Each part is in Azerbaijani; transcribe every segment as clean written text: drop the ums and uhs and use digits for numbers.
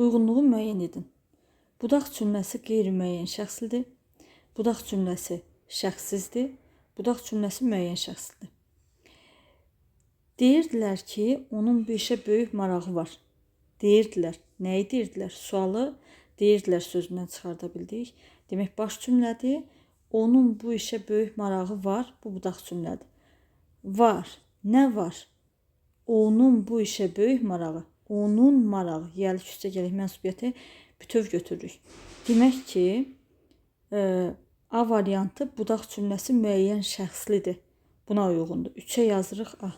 Uyğunluğu müəyyən edin. Budaq cümləsi qeyri-müəyyən şəxslidir. Budaq cümləsi şəxssizdir. Budaq cümləsi müəyyən şəxslidir. Deyirdilər ki, onun bu işə böyük marağı var. Deyirdilər. Nəyi deyirdilər? Sualı deyirdilər sözündən çıxarda bildik. Demək, baş cümlədir. Onun bu işə böyük marağı var. Bu budaq cümlədir. Var. Nə var? Onun bu işə böyük marağı. Onun marağı. Yəlik üstə gəlik mənsubiyyəti bütöv götürürük. Demək ki, A variantı budaq cümləsi müəyyən şəxslidir. Buna uyğundur. 3-ə yazırıq A.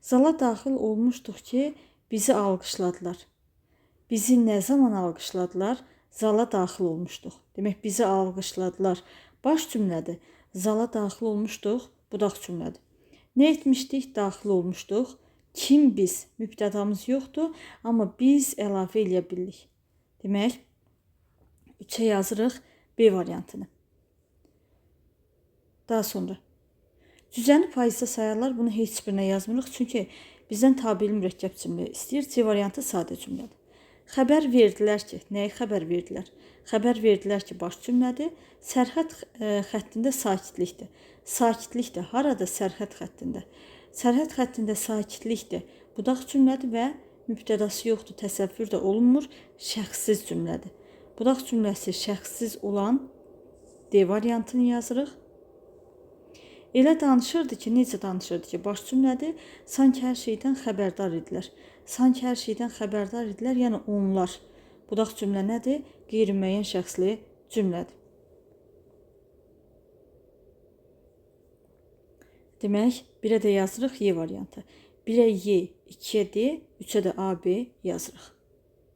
Zala daxil olmuşduq ki, bizi alqışladılar. Bizi nə zaman alqışladılar? Zala daxil olmuşduq. Demək, bizi alqışladılar. Baş cümlədir. Zala daxil olmuşduq. Budaq cümlədir. Nə etmişdik? Daxil olmuşduq. Kim biz? Mübtədamız yoxdur, amma biz əlavə eləyə bildik. Demək, 3-ə yazırıq B variantını. Daha sonra. Cüzəni faizdə sayarlar. Bunu heç birinə yazmırıq. Çünki bizdən tabeli mürəkkəb cümlə istəyir. C variantı sadə cümlədir. Xəbər verdilər ki, nəyi xəbər verdilər? Xəbər verdilər ki, baş cümlədir. Sərhəd xəttində sakitlikdir. Sakitlikdir. Harada? Sərhəd xəttində. Sərhəd xəttində sakitlikdir. Budaq cümlədir və mübtədası yoxdur, təsəvvür də olunmur. Şəxssiz cümlədir. Budaq cümləsi şəxssiz olan D variantını yazırıq. Elə danışırdı ki, necə danışırdı ki, baş cümlədir. Sanki hər şeydən xəbərdar idilər. Sanki hər şeydən xəbərdar idilər, yəni onlar. Budaq cümlə nədir? Qeyri-müəyyən şəxsli cümlədir. Demək, 1-ə də yazırıq Y variantı. 1-ə Y, 2-ə D, 3-ə də A, B yazırıq.